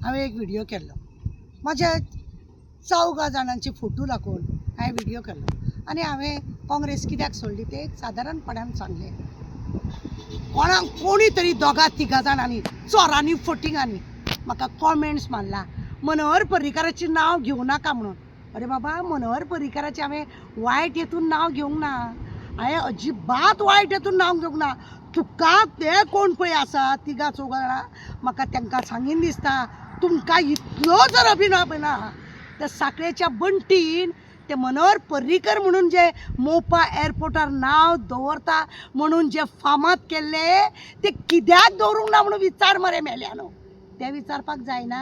हांवें एक व्हिडिओ केल्लो माझ्या 4 जाणांचे फोटो लागून हांवें व्हिडिओ केल्लो आनी हांवें काँग्रेस कित्याक सोडली ते सादारणपणान सांगलें. कोणाक कोणी तरी 2-3 जाणांनी चोरांनी फटिंगांनी म्हाका कॉमेंट्स मारला मनोहर पर्रीकाराचें नांव घेवं नाका म्हणून. अरे बाबा, मनोहर पर्रीकाराचें हांवें वायट हेतून नांव घेवंक ना, हांवें अजिबात वायट हेतून नांव घेवंक ना. तुका ते कोण पळय आसा 3-4 जाणां म्हाका तांकां सांगीन दिसता तुमकां इतलो जर अभिनव ना त्या साखळेच्या बंटीन ते मनोहर पर्रीकर म्हणून जे मोपा एअरपोर्टार नांव दवरता म्हणून जे फामाद केल्ले ते कित्याक दवरूंक ना म्हणून विचार मरे मेल्यानो. ते विचारपाक जायना.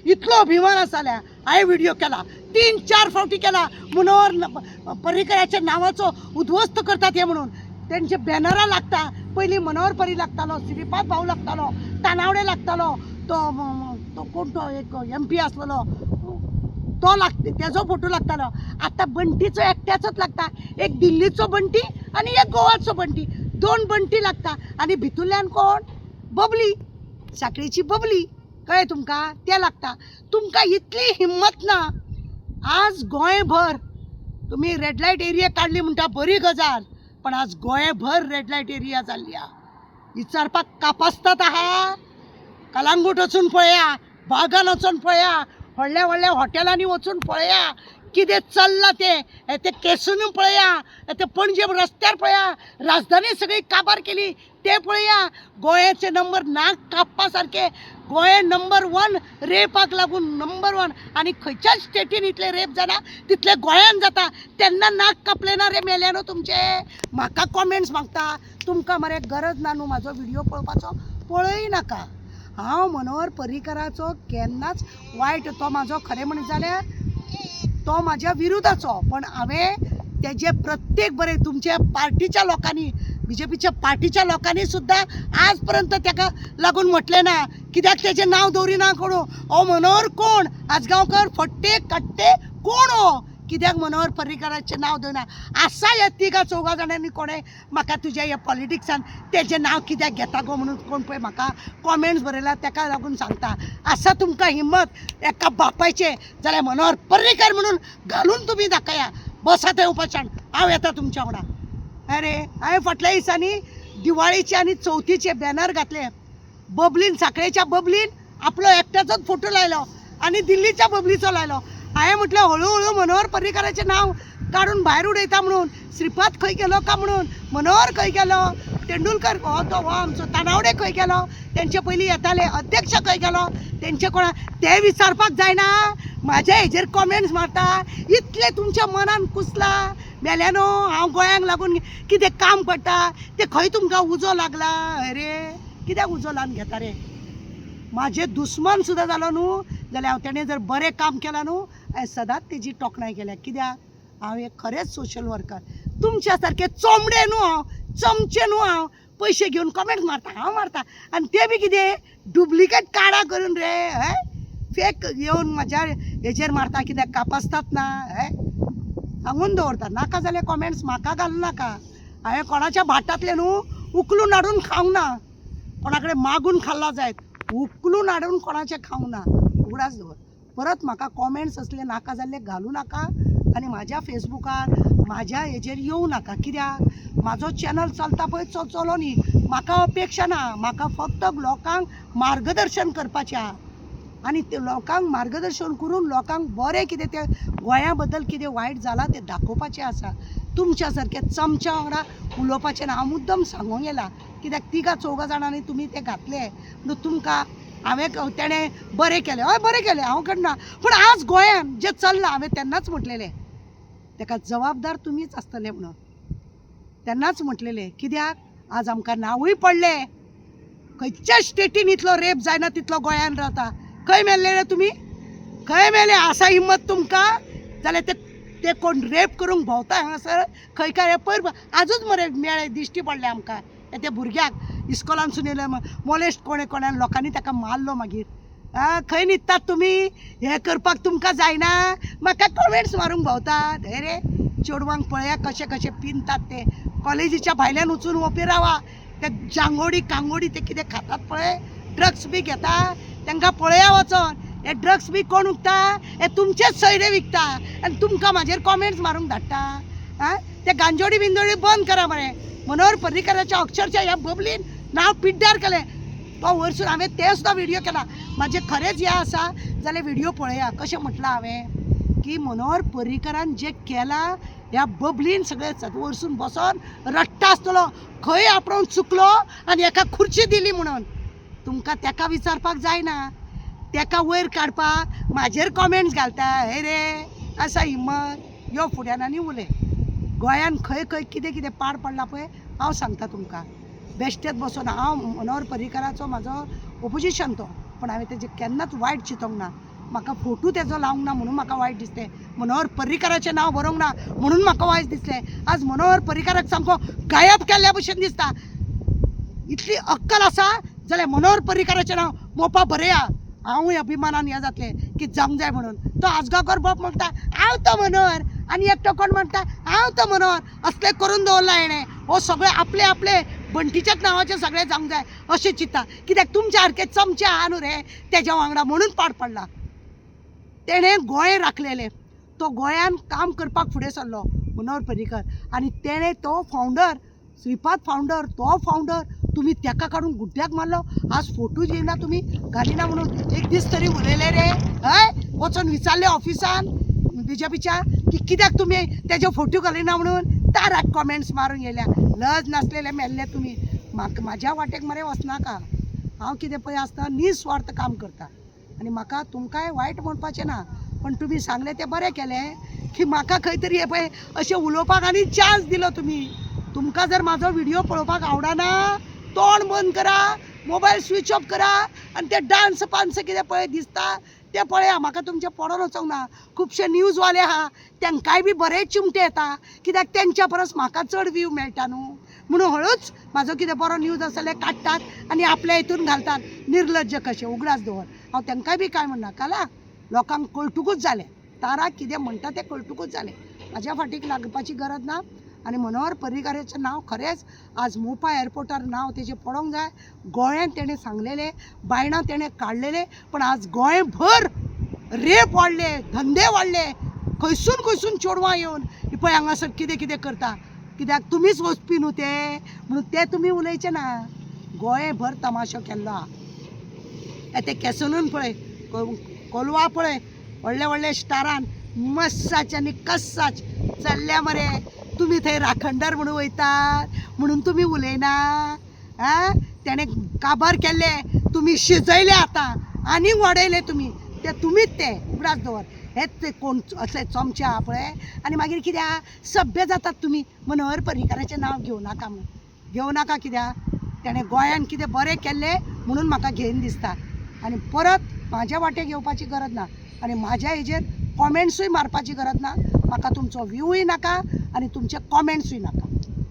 इतलो अभिमान आसल्या हांवें व्हिडिओ केला 3-4 फावटी केला मनोहर पर्रीकराच्या नांवाचो उद्ध्वस्त करतात हे म्हणून. त्यांचे बॅनरां लागता. पयलीं मनोहर पर्री लागतालो, श्रीपाद भाऊ लागतालो, तानावडे लागतालो, तो कोण तो एक MP आसलेलो तो लागता, तेजो फोटो लागतालो. आतां बंटीचो एकट्याचोच लागता. एक दिल्लीचो बंटी आनी एक गोवाचो बंटी, 2 बंटी लागता. आनी भितूरल्यान कोण? बबली, साखळेची बबली, कळ्ळें तुमकां? ते लागता. तुमकां इतली हिम्मत ना. आज गोंयभर तुमी रेड लायट एरिया काडली म्हणटा बरी गजाल, पण आज गोंयभर रेड लायट एरिया जाल्ली आहा. विचारपाक कापासतात आहा. कलांगूट वचून पळया, बागान वचून पळया, व्हडल्या व्हडल्या हॉटेलांनी वचून पळया कितें चल्लां ते केसून पळया, ते पणजे रस्त्यार पळया, राजधानी सगळी काबार केली ते पळया. गोंयाचे नंबर नाक कापपा सारके. गोंय नंबर 1 रेपाक लागून नंबर 1. आनी खंयच्याच स्टेटीन इतले रेप जाना तितले गोंयान जाता. तेन्ना नाक कापले ना रे मेल्यानो तुमचे. म्हाका कॉमेंट्स मागता. तुमकां मरे गरज ना न्हू म्हाजो व्हिडिओ पळोवपाचो, पळय नाका. हांव मनोहर पर्रीकाराचो केन्नाच वायट, तो म्हाजो खरें म्हणत जाल्यार तो म्हाज्या विरोधाचो, पण हांवें तेजे प्रत्येक बरें तुमच्या पार्टीच्या लोकांनी, BJPच्या पार्टीच्या लोकांनी सुद्दां आज पर्यंत ताका लागून म्हटलें ना. कित्याक तेजें नांव दवरिना कोण. हो मनोहर कोण? आजगांवकर फट्टे कट्टे कोण हो? कित्याक मनोहर पर्रीकाराचें नांव दवरिना? आसा ह्या 3-4 जाणांनी कोणें म्हाका तुज्या ह्या पॉलिटिक्सान तेजें नांव कित्याक घेता गो म्हणून कोण पळय म्हाका कॉमेंट्स बरयला ताका लागून सांगता. आसा तुमकां हिम्मत एका बापायचे जाल्यार मनोहर पर्रीकर म्हणून घालून तुमी दाखया. बसा थंय उपाशान, हांव येता तुमच्या वांगडा. अरे हांवें फाटल्या दिसांनी दिवाळीचे आनी चवथीचे बॅनर घातले. बबलीन, साखळेच्या बबलीन आपलो एकट्याचोच फोटो लायलो आनी दिल्लीच्या बबलीचो लायलो. हांवें म्हटलें हळू मनोहर पर्रीकाराचें नांव काडून भायर उडयता म्हणून. श्रीपाद खंय गेलो काय म्हणून, मनोहर खंय गेलो, तेंडुलकर हो तो आमचो तानावडे खंय गेलो, तेंचे पयलीं येताले अध्यक्ष खंय गेलो, तेंचे कोणा ते विचारपाक जायना. म्हाज्या हेजेर कॉमेंट्स मारता. इतले तुमच्या मनान कुसला मेल्यानो. हांव गोंयांक लागून कितें काम करता ते खंय तुमकां उजो लागला. अरे कित्याक उजो लावन घेता रे? म्हाजे दुस्मन सुद्दां जालो न्हू जाल्यार तेणें जर बरें काम केलां न्हू हांवें सदांच तेजी तोखणाय केल्या. कित्याक हांव एक खरेंच सोशल वर्कर. तुमच्या सारके चोमडे न्हू हांव, चमचे न्हू हांव. पयशे घेवन कमेंट मारता, हांव मारता. आनी ते बी कितें डुप्लिकेट कार्डां करून रे, हय फेक येवन म्हाज्या हेजेर मारता. कित्याक कापासतात ना, हय सांगून दवरता. नाका जाल्यार कॉमेंट्स म्हाका घालूं नाका. हांवें कोणाच्या भाटांतले न्हू उखलून हाडून खावंक ना. कोणा कडेन मागून खाल्ला जायत, उखलून हाडून कोणाचें खावंक ना. उगडास दवर. परत म्हाका कॉमेंट्स असले नाका जाल्ले घालूं नाका आनी म्हाज्या फेसबुकार म्हाज्या हेजेर येवं नाका. कित्याक म्हाजो चॅनल चलता पळय चलो न्ही. म्हाका अपेक्षा ना. म्हाका फक्त लोकांक मार्गदर्शन करपाचें आहा आनी ते लोकांक मार्गदर्शन करून लोकांक बरें कितें तें गोंया बद्दल कितें वायट जालां तें दाखोवपाचें आसा. तुमच्या सारक्या चमच्या वांगडा उलोवपाचें ना. हांव मुद्दम सांगूंक येला. कित्याक 3-4 जाणांनी तुमी ते घातले न्हू. तुमकां हांवें तेणें बरें केलें, हय बरें केलें, हांव करना. पूण आज गोंयान जें चल्लां हांवें तेन्नाच म्हटलेलें ताका जबाबदार तुमीच आसतले म्हणून. तेन्नाच म्हटलेलें. कित्याक आज आमकां नांवूय पडलें. खंयच्या स्टेटीन इतलो रेप जायना तितलो गोंयान रावता. खंय मेल्ले रे तुमी? खंय मेले? आसा हिम्मत तुमकां जाल्यार ते कोण रेप करूंक भोंवता हांगासर खंय काय पयर आजूच मरे मेळे दिश्टी पडले आमकां. त्या भुरग्याक इस्कॉलानसून येयले मोलेस्ट कोणान लोकांनी ताका मारलो. मागीर खंय न्हिदतात तुमी? हें करपाक तुमकां जायना. म्हाका कॉमेंट्स मारूंक भोंवतात. हे रे चेडवांक पळया कशे कशे पिनतात ते. कॉलेजीच्या भायल्यान वचून ओपे रावा. ते जांगोडी कांगोडी ते कितें खातात पळय, ड्रग्स बी घेता. तांकां पळया वचोन हे ड्रग्स बी कोण विकता, हे तुमचेच सयरे विकता आनी तुमकां म्हाजेर कॉमेंट्स मारूंक धाडटा. आं ते गांजोडी बिंजोडी बंद करा मरे. मनोहर पर्रीकराच्या अक्षरशः ह्या बबलीन नांव पिड्ड्यार केलें. तो वयरसून हांवें ते सुद्दां व्हिडिओ केला. म्हाजें खरेंच हें आसा जाल्यार व्हिडिओ पळया. कशें म्हटलां हांवें की मनोहर पर्रीकरान जें केलां ह्या बबलीन सगळें वयरसून बसोन रडटा आसतलो खंय आपणून चुकलो आनी एका खुर्ची दिली म्हणून. तुमकां तेका विचारपाक जायना, तेका वयर काडपाक म्हाजेर कॉमेंट्स घालता. हे रे आसा हिम्मत यो फुड्यान आनी उलय. गोंयान खंय खंय कितें कितें पाड पडला पळय हांव सांगता तुमकां. बेश्टेत बसून हांव मनोहर पर्रीकराचो म्हाजो ओपोजिशन तो, पण हांवें तेजें केन्नाच वायट चिंतोंक ना. म्हाका फोटू तेजो लावंक ना म्हणून म्हाका वायट दिसलें. मनोहर पर्रीकराचें नांव बरोवंक ना म्हणून म्हाका वायट दिसलें. आज मनोहर पर्रीकराक सामको गायब केल्ल्या भशेन दिसता. इतली अक्कल आसा जाल्यार मनोहर पर्रीकराचें नांव मोपा बरया. हांवूय अभिमानान हें जातलें की जावंक जाय म्हणून. तो आजगांवकर बाब म्हणटा हांव तो मनोहर आनी एकटो कोण म्हणटा हांव तो मनोहर. असलें करून दवरला हेणें. हो सगळे आपले आपले बंटीच्याच नांवाचें सगळें जावंक जाय अशें चिंता. कित्याक तुमच्या सारके चमचे आहा न्हू रे तेज्या वांगडा म्हणून पाड पडला. तेणें गोंय राखलेलें. तो गोंयान काम करपाक फुडें सरलो मनोहर पर्रीकर आनी तेणें तो फावंडर श्रीपाद फावंडर तो फावंडर तुमी तेका काडून गुड्ड्याक मारलो. आज फोटो येयना तुमी घालिना म्हणून. एक दीस तरी उलयले रे हय वचोन विचारलें ऑफिसान बीजेपीच्या की कित्याक तुमी तेजो फोटो घालिना म्हणून. ताराक कॉमेंट्स मारूंक येयल्या. लज नासलेले मेल्ले तुमी. म्हाज्या वाटेक मरे वचनाका. हांव कितें पळय आसता निस्वार्थ काम करता आनी म्हाका तुमकांय वायट म्हणपाचें ना. पण तुमी सांगलें तें बरें केलें की म्हाका खंय तरी हे पळय अशें उलोवपाक आनी चान्स दिलो तुमी. तुमकां जर म्हाजो व्हिडिओ पळोवपाक आवडना तोंड बंद करा, मोबायल स्विच ऑफ करा आनी ते डान्स पान्स कितें पळय दिसता ते पळया. म्हाका तुमचें पडोन वचोंक ना. खुबशे न्यूजवाले आहा तांकांय बी बरेच चिमटे येता कित्याक तेंच्या परस म्हाका चड व्ह्यू मेळटा न्हू म्हणून हळूच म्हाजो कितें बरो न्यूज आसले काडटात आनी आपल्या हितून घालतात. निर्लज्ज कशें उगडास दवर. हांव तांकांय बी कांय म्हणना काला लोकांक कळटुकूच जालें. ताराक कितें म्हणटा तें कळटुकूच जालें. म्हाज्या फाटीक लागपाची गरज ना. आनी मनोहर पर्रीकराचें नांव खरेंच आज मोपा एअरपोर्टार नांव तेजें पडोंक जाय. गोंयांत तेणें सांगलेलें बायणां तेणें काडलेलें पण आज गोंयभर रेप वाडले, धंदे वाडले. खंयसून खंयसून चेडवां येवन पळय हांगासर कितें कितें करता. कित्याक तुमीच वचपी न्हू ते म्हणून ते तुमी उलयचे ना. गोंयभर तमाशो केल्लो आहा. ते केसनून पळय कोलवा पळय व्हडले व्हडले स्टारान मस्साचे आनी कस्साच चल्ल्या मरे. तुमी थंय राखणदार म्हणून वयतात म्हणून तुमी उलयना. आं तेणें काबार केल्ले तुमी शिजयले आतां आनीक वाडयले तुमी. ते तुमीच ते उगडास दवर. हेच ते कोण असले चमचे आहा पळय आनी मागीर कित्याक सभ्य जातात तुमी. मनोहर पर्रीकराचें नांव घेवं नाका म्हणून घेवं नाका. कित्याक तेणें गोंयान कितें बरें केल्लें म्हणून म्हाका घेयन दिसता. आनी परत म्हाज्या वाटेक येवपाची गरज ना आनी म्हाज्या हेजेर कॉमेंट्सूय मारपाची गरज ना. म्हाका तुमचो व्ह्यूय नाका आनी तुमचे कॉमेंट्सूय नाका.